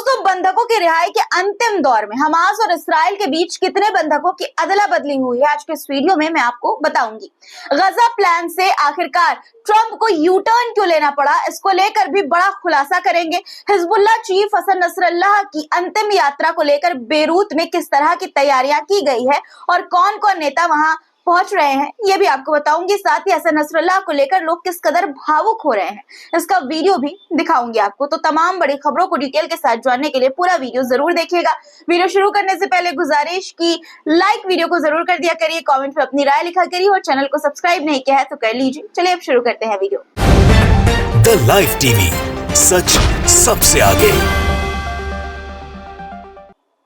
दोस्तों, बंधकों की रिहाई के अंतिम दौर में हमास और इस्राइल के बीच कितने बंधकों की अदला बदली हुई है, आज के इस वीडियो में मैं आपको बताऊंगी। गजा प्लान से आखिरकार ट्रंप को यू टर्न क्यों लेना पड़ा, इसको लेकर भी बड़ा खुलासा करेंगे। हिजबुल्लाह चीफ हसन नसरल्लाह की अंतिम यात्रा को लेकर बेरूत में किस तरह की तैयारियां की गई है और कौन कौन नेता वहां पहुंच रहे हैं, ये भी आपको बताऊंगी। साथ ही हसन नसरल्लाह को लेकर लोग किस कदर भावुक हो रहे हैं, इसका वीडियो भी दिखाऊंगी आपको। तो तमाम बड़ी खबरों को डिटेल के साथ जानने के लिए पूरा वीडियो जरूर देखिएगा। वीडियो शुरू करने से पहले गुजारिश की लाइक वीडियो को जरूर कर दिया करिए, कमेंट में अपनी राय लिखा करिए और चैनल को सब्सक्राइब नहीं किया है तो कर लीजिए। चलिए अब शुरू करते हैं वीडियो। द लाइव टीवी, सच सबसे आगे।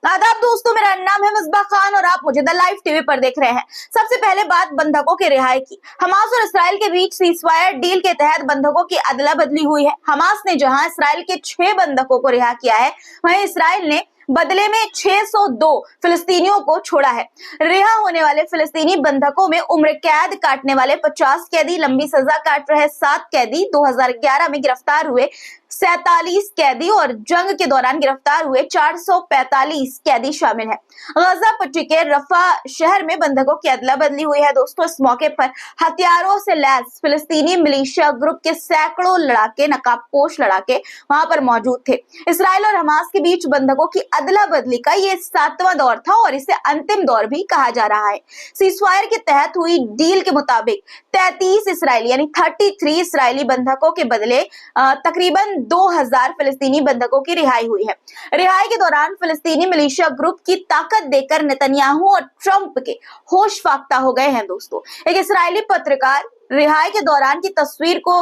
आदाब दोस्तों, मेरा नाम है मिसबा खान और आप मुझे द लाइव टीवी पर देख रहे हैं। सबसे पहले बात बंधकों की रिहाई की। हमास और इस्राइल के बीच सीजफायर डील के तहत बंधकों की अदला बदली हुई है। हमास ने जहां इस्राइल के 6 बंधकों को रिहा किया है, वहीं इस्राइल ने बदले में 602 फिलिस्तीनियों को छोड़ा है। रिहा होने वाले फिलिस्तीनी बंधकों में उम्र कैद काटने वाले 50 कैदी, लंबी सजा काट रहे 7 कैदी, 2011 में गिरफ्तार हुए 47 कैदी और जंग के दौरान गिरफ्तार हुए 445 कैदी शामिल हैं। गजा पट्टी के रफा शहर में बंधकों की अदला बदली हुई है। दोस्तों, इस मौके पर हथियारों से लैस फिलिस्तीनी मिलिशिया ग्रुप के सैकड़ों लड़ाके, नकाबपोश लड़ाके वहां पर मौजूद थे। इसराइल और हमास के बीच बंधकों की अदला बदली का ये 7वां दौर था और इसे अंतिम दौर भी कहा जा रहा है। सीजफायर के तहत हुई डील के मुताबिक 33 इसराइली यानी 33 इसराइली बंधकों के बदले तकरीबन 2000 फिलिस्तीनी बंधकों की रिहाई हुई है। रिहाई के दौरान फिलिस्तीनी मिलिशिया ग्रुप की ताकत देखकर नेतन्याहू और ट्रंप के होश फाख्ता हो गए हैं। दोस्तों, एक इसराइली पत्रकार रिहाई के दौरान की तस्वीर को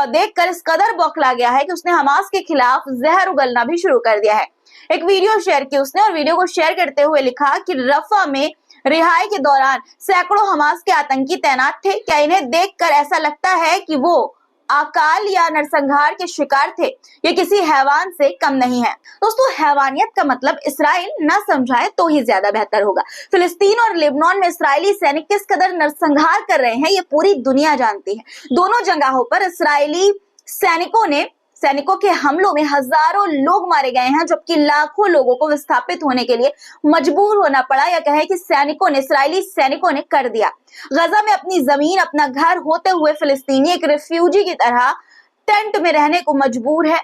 देखकर इस कदर बौखला गया है कि उसने हमास के खिलाफ जहर उगलना भी शुरू कर दिया है। एक वीडियो शेयर की उसने और वीडियो को शेयर करते हुए लिखा कि रफा में रिहाई के दौरान सैकड़ों हमास के आतंकी तैनात थे। क्या इन्हें देखकर ऐसा लगता है कि वो अकाल या नरसंहार के शिकार थे? ये किसी हैवान से कम नहीं है। दोस्तों, हैवानियत का मतलब इसराइल न समझाए तो ही ज्यादा बेहतर होगा। फिलिस्तीन और लेबनान में इसराइली सैनिक किस कदर नरसंहार कर रहे हैं, ये पूरी दुनिया जानती है। दोनों जगहों पर इसराइली सैनिकों के हमलों में हजारों लोग मारे गए हैं, जबकि लाखों लोगों को विस्थापित होने के लिए मजबूर होना पड़ा, या कहे कि इसराइली सैनिकों ने कर दिया। गजा में अपनी जमीन, अपना घर होते हुए फिलिस्तीनी एक रिफ्यूजी की तरह टेंट में रहने को मजबूर है।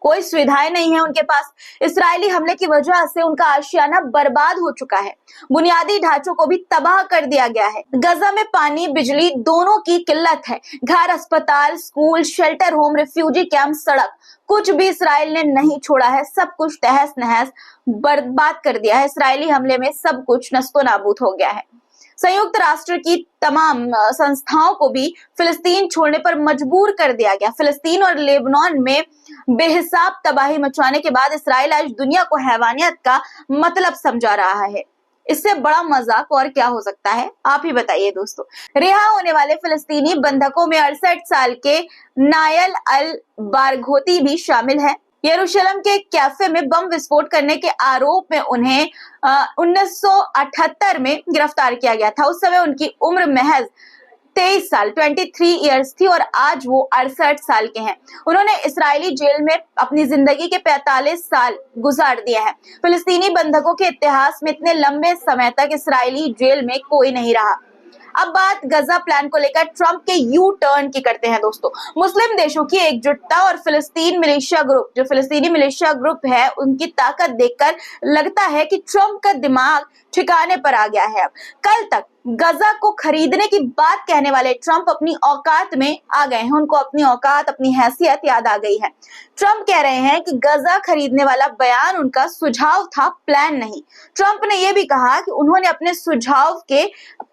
कोई सुविधाएं नहीं है उनके पास। इसराइली हमले की वजह से उनका आशियाना बर्बाद हो चुका है। बुनियादी ढांचों को भी तबाह कर दिया गया है। गजा में पानी, बिजली दोनों की किल्लत है। घर, अस्पताल, school, shelter home, refugee camp, सड़क, कुछ भी इसराइल ने नहीं छोड़ा है। सब कुछ तहस नहस बर्बाद कर दिया है। इसराइली हमले में सब कुछ नस्तो नाबूद हो गया है। संयुक्त राष्ट्र की तमाम संस्थाओं को भी फिलिस्तीन छोड़ने पर मजबूर कर दिया गया। फिलिस्तीन और लेबनान में बेहिसाब तबाही मचाने के बाद इसराइल आज दुनिया को हैवानियत का मतलब समझा रहा है। इससे बड़ा मजाक और क्या हो सकता है, आप ही बताइए। दोस्तों, रिहा होने वाले फिलिस्तीनी बंधकों में 68 साल के नायल अल बारघोती भी शामिल है। यरूशलेम के एक कैफे में बम विस्फोट करने के आरोप में उन्हें 1978 में गिरफ्तार किया गया था। उस समय उनकी उम्र महज 23 साल 23 इयर्स थी और आज वो 68 साल के हैं। उन्होंने इस्राएली जेल में अपनी जिंदगी के 45 साल गुजार दिए हैं। फिलिस्तीनी बंधकों के इतिहास में इतने लंबे समय तक इस्राएली जेल में कोई नहीं रहा। अब बात गजा प्लान को लेकर ट्रंप के यू टर्न की करते हैं। दोस्तों, मुस्लिम देशों की एकजुटता और फिलिस्तीनी मिलिशिया ग्रुप है, उनकी ताकत देखकर लगता है कि ट्रंप का दिमाग ठिकाने पर आ गया है। अब कल तक गजा को खरीदने की बात कहने वाले ट्रंप अपनी औकात में आ गए हैं। उनको अपनी औकात, अपनी हैसियत याद आ गई है। ट्रंप कह रहे हैं कि गजा खरीदने वाला बयान उनका सुझाव था, प्लान नहीं। ट्रंप ने यह भी कहा कि उन्होंने अपने सुझाव के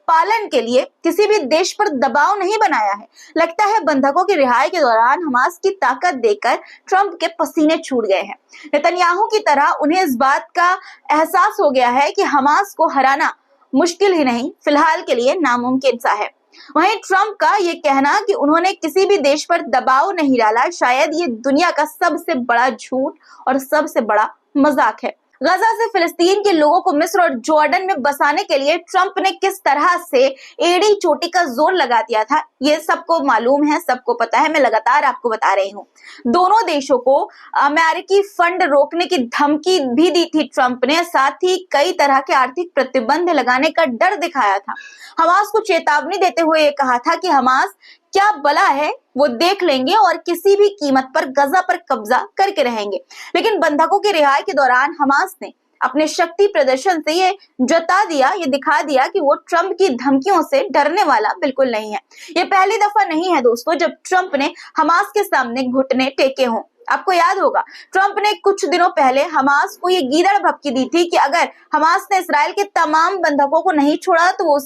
पालन के लिए किसी भी देश पर दबाव नहीं बनाया है। लगता है बंधकों की रिहाई के दौरान हमास की ताकत देखकर ट्रंप के पसीने छूट गए हैं। नेतन्याहू की तरह उन्हें इस बात का एहसास हो गया है कि हमास को हराना मुश्किल ही नहीं, फिलहाल के लिए नामुमकिन सा है। वहीं ट्रंप का ये कहना कि उन्होंने किसी भी देश पर दबाव नहीं डाला, शायद ये दुनिया का सबसे बड़ा झूठ और सबसे बड़ा मजाक है। गजा से फिलिस्तीन के लोगों को मिस्र और जॉर्डन में बसाने के लिए ट्रंप ने किस तरह से एड़ी चोटी का जोर लगा दिया था, ये सबको मालूम है, सबको पता है। मैं लगातार आपको बता रही हूँ। दोनों देशों को अमेरिकी फंड रोकने की धमकी भी दी थी ट्रंप ने, साथ ही कई तरह के आर्थिक प्रतिबंध लगाने का डर दिखाया था। हमास को चेतावनी देते हुए ये कहा था कि हमास क्या बला है वो देख लेंगे और किसी भी कीमत पर गजा पर कब्जा करके रहेंगे। लेकिन बंधकों की रिहाई के दौरान हमास ने अपने शक्ति प्रदर्शन से ये दिखा दिया कि वो ट्रंप की धमकियों से डरने वाला बिल्कुल नहीं है। ये पहली दफा नहीं है दोस्तों जब ट्रंप ने हमास के सामने घुटने टेके हों। आपको याद होगा ट्रंप ने कुछ दिनों पहले हमास को ये गीदड़ भपकी दी थी कि अगर हमास ने इस्राएल के तमाम बंधकों को नहीं छोड़ा तो वो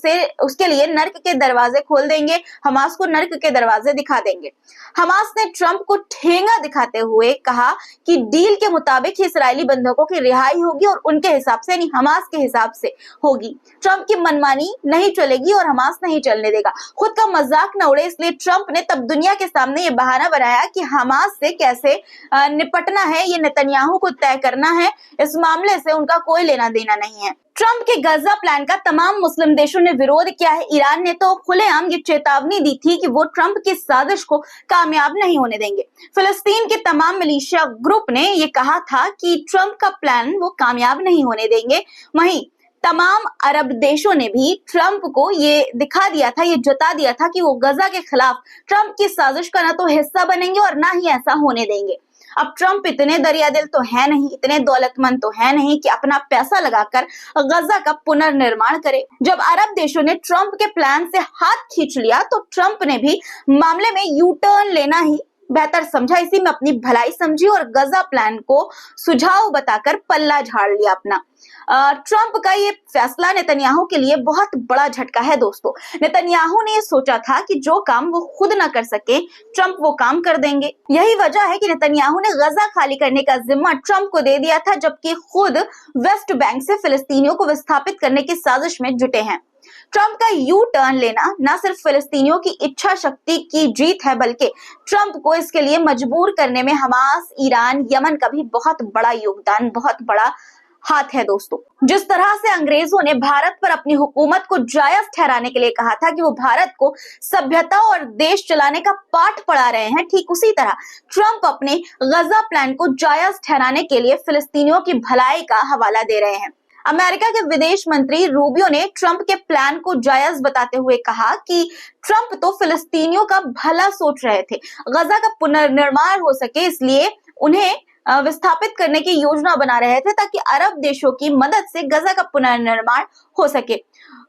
उसके लिए नर्क के दरवाजे खोल देंगे, हमास को नर्क के दरवाजे दिखा देंगे। हमास ने ट्रंप को ठेंगा दिखाते हुए कहा कि डील के मुताबिक ही इस्राएली बंधकों की रिहाई होगी और उनके हिसाब से यानी हमास के हिसाब से होगी। ट्रंप की मनमानी नहीं चलेगी और हमास नहीं चलने देगा। खुद का मजाक न उड़े इसलिए ट्रंप ने तब दुनिया के सामने ये बहाना बनाया कि हमास से कैसे निपटना है ये नेतन्याहू को तय करना है, इस मामले से उनका कोई लेना देना नहीं है। ट्रंप के गजा प्लान का तमाम मुस्लिम देशों ने विरोध किया है। ईरान ने तो खुलेआम ये चेतावनी दी थी कि वो ट्रंप की साजिश को कामयाब नहीं होने देंगे। फिलिस्तीन के तमाम मिलिशिया ग्रुप ने ये कहा था कि ट्रंप का प्लान वो कामयाब नहीं होने देंगे। वहीं तमाम अरब देशों ने भी ट्रंप को ये दिखा दिया था, ये जता दिया था कि वो गजा के खिलाफ ट्रंप की साजिश का ना तो हिस्सा बनेंगे और ना ही ऐसा होने देंगे। अब ट्रंप इतने दरियादिल तो है नहीं, इतने दौलतमंद तो है नहीं कि अपना पैसा लगाकर गजा का पुनर्निर्माण करे। जब अरब देशों ने ट्रंप के प्लान से हाथ खींच लिया तो ट्रंप ने भी मामले में यू टर्न लेना ही बेहतर समझा। इसी में अपनी भलाई समझी और गजा प्लान को सुझाव बताकर पल्ला झाड़ लिया अपना। ट्रंप का ये फैसला नेतन्याहू के लिए बहुत बड़ा झटका है दोस्तों। नेतन्याहू ने ये सोचा था कि जो काम वो खुद ना कर सके ट्रंप वो काम कर देंगे। यही वजह है कि नेतन्याहू ने गजा खाली करने का जिम्मा ट्रंप को दे दिया था, जबकि खुद वेस्ट बैंक से फिलिस्तीनियों को विस्थापित करने की साजिश में जुटे हैं। ट्रंप का यू टर्न लेना न सिर्फ फिलिस्तीनियों की इच्छा शक्ति की जीत है बल्कि ट्रंप को इसके लिए मजबूर करने में हमास, ईरान, यमन का भी बहुत बड़ा योगदान, बहुत बड़ा हाथ है दोस्तों। जिस तरह से अंग्रेजों ने भारत पर अपनी हुकूमत को जायज ठहराने के लिए कहा था कि वो भारत को सभ्यता और देश चलाने का पाठ पढ़ा रहे हैं, ठीक उसी तरह ट्रंप अपने गजा प्लान को जायज ठहराने के लिए फिलिस्तीनियों की भलाई का हवाला दे रहे हैं। अमेरिका के विदेश मंत्री रूबियो ने ट्रंप के प्लान को जायज बताते हुए कहा कि ट्रंप तो फिलिस्तीनियों का भला सोच रहे थे, गजा का पुनर्निर्माण हो सके इसलिए उन्हें विस्थापित करने की योजना बना रहे थे ताकि अरब देशों की मदद से गजा का पुनर्निर्माण हो सके।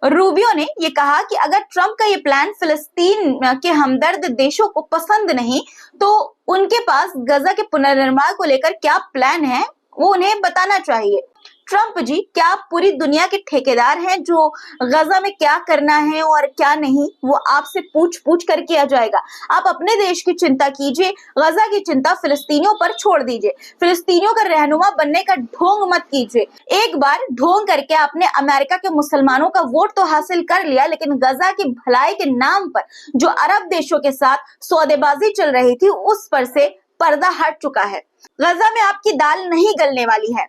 रूबियो ने ये कहा कि अगर ट्रंप का ये प्लान फिलिस्तीन के हमदर्द देशों को पसंद नहीं तो उनके पास गजा के पुनर्निर्माण को लेकर क्या प्लान है वो उन्हें बताना चाहिए। ट्रंप जी क्या आप पूरी दुनिया के ठेकेदार हैं? जो गजा में क्या करना है और क्या नहीं वो आपसे पूछ पूछ कर किया जाएगा। आप अपने देश की चिंता कीजिए, गजा की चिंता फिलिस्तीनियों पर छोड़ दीजिए। फिलिस्तीनियों का रहनुमा बनने का ढोंग मत कीजिए। एक बार ढोंग करके आपने अमेरिका के मुसलमानों का वोट तो हासिल कर लिया, लेकिन गजा की भलाई के नाम पर जो अरब देशों के साथ सौदेबाजी चल रही थी उस पर से पर्दा हट चुका है। गजा में आपकी दाल नहीं गलने वाली है।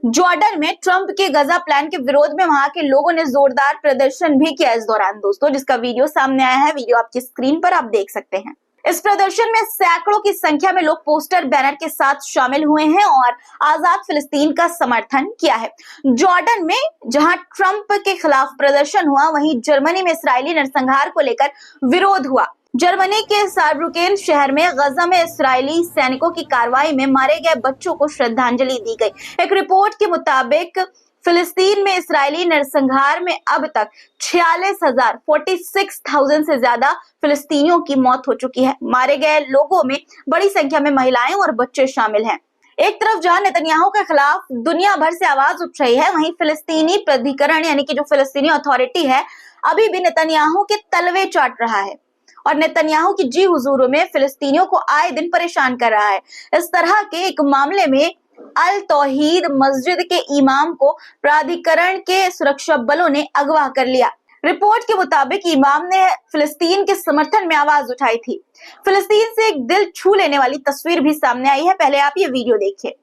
जॉर्डन में ट्रंप के गजा प्लान के विरोध में वहां के लोगों ने जोरदार प्रदर्शन भी किया इस दौरान दोस्तों, जिसका वीडियो सामने आया है। वीडियो आपकी स्क्रीन पर आप देख सकते हैं। इस प्रदर्शन में सैकड़ों की संख्या में लोग पोस्टर बैनर के साथ शामिल हुए हैं और आजाद फिलिस्तीन का समर्थन किया है। जॉर्डन में जहां ट्रंप के खिलाफ प्रदर्शन हुआ वहीं जर्मनी में इस्राएली नरसंहार को लेकर विरोध हुआ। जर्मनी के सार्ब्रुकेन शहर में गजा में इस्राएली सैनिकों की कार्रवाई में मारे गए बच्चों को श्रद्धांजलि दी गई। एक रिपोर्ट के मुताबिक फिलिस्तीन में इस्राएली नरसंहार में अब तक 46,000 से ज्यादा फिलिस्तीनियों की मौत हो चुकी है। मारे गए लोगों में बड़ी संख्या में महिलाएं और बच्चे शामिल हैं। एक तरफ जहां नेतन्याहू के खिलाफ दुनिया भर से आवाज उठ रही है, वहीं फिलिस्तीनी प्राधिकरण यानी कि जो फिलिस्तीनी अथॉरिटी है अभी भी नेतन्याहू के तलवे चाट रहा है और नेतन्याहू की जी हुजूरों में फिलिस्तीनियों को आए दिन परेशान कर रहा है। इस तरह के एक मामले में अल तौहीद मस्जिद के इमाम को प्राधिकरण के सुरक्षा बलों ने अगवा कर लिया। रिपोर्ट के मुताबिक इमाम ने फिलिस्तीन के समर्थन में आवाज उठाई थी। फिलिस्तीन से एक दिल छू लेने वाली तस्वीर भी सामने आई है। पहले आप ये वीडियो देखिए।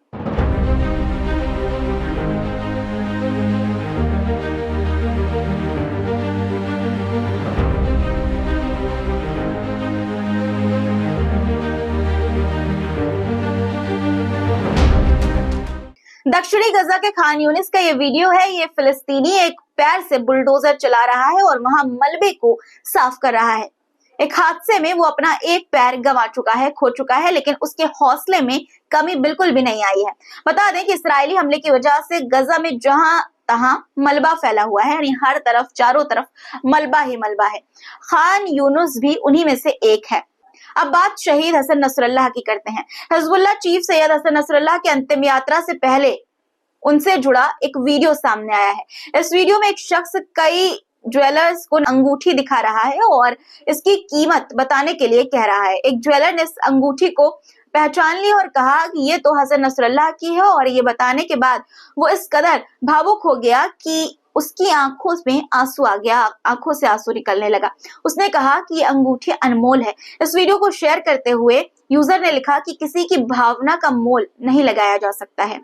दक्षिणी गजा के खान यूनिस का ये वीडियो है। ये फिलिस्तीनी एक पैर से बुलडोजर चला रहा है और वहां मलबे को साफ कर रहा है। एक हादसे में वो अपना एक पैर गंवा चुका है, खो चुका है, लेकिन उसके हौसले में कमी बिल्कुल भी नहीं आई है। बता दें कि इस्राएली हमले की वजह से गजा में जहां तहां मलबा फैला हुआ है, यानी हर तरफ चारों तरफ मलबा ही मलबा है। खान यूनुस भी उन्हीं में से एक है। अब बात शहीद हसन नसरल्लाह की करते हैं। Hezbollah chief Syed Hassan Nasrallah की अंतिम यात्रा से पहले उनसे जुड़ा एक वीडियो सामने आया है। इस वीडियो में एक शख्स कई ज्वेलर्स को अंगूठी दिखा रहा है और इसकी कीमत बताने के लिए कह रहा है। एक ज्वेलर ने इस अंगूठी को पहचान लिया और कहा कि ये तो हसन नसरल्लाह की है, और ये बताने के बाद वो इस कदर भावुक हो गया कि उसकी आंखों में आंसू आ गया, आंखों से आंसू निकलने लगा। उसने कहा कि ये अंगूठी अनमोल है। इस वीडियो को शेयर करते हुए यूजर ने लिखा कि किसी की भावना का मोल नहीं लगाया जा सकता है।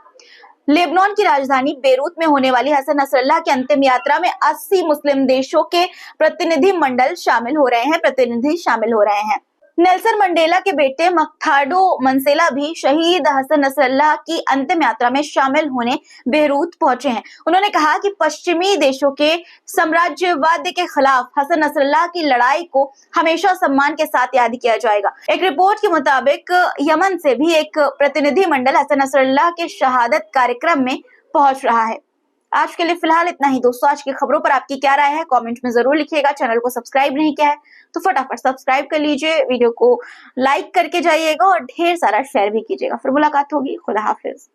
लेबनान की राजधानी बेरूत में होने वाली हसन नसरल्लाह की अंतिम यात्रा में 80 मुस्लिम देशों के प्रतिनिधि शामिल हो रहे हैं। नेल्सन मंडेला के बेटे मख्ताडो मंसेला भी शहीद हसन नसरल्लाह की अंतिम यात्रा में शामिल होने बेरूत पहुंचे हैं। उन्होंने कहा कि पश्चिमी देशों के साम्राज्यवाद के खिलाफ हसन नसरल्लाह की लड़ाई को हमेशा सम्मान के साथ याद किया जाएगा। एक रिपोर्ट के मुताबिक यमन से भी एक प्रतिनिधि मंडल हसन नसरल्लाह के शहादत कार्यक्रम में पहुंच रहा है। आज के लिए फिलहाल इतना ही दोस्तों। आज की खबरों पर आपकी क्या राय है कमेंट में जरूर लिखिएगा। चैनल को सब्सक्राइब नहीं किया है तो फटाफट सब्सक्राइब कर लीजिए, वीडियो को लाइक करके जाइएगा और ढेर सारा शेयर भी कीजिएगा। फिर मुलाकात होगी। खुदा हाफिज।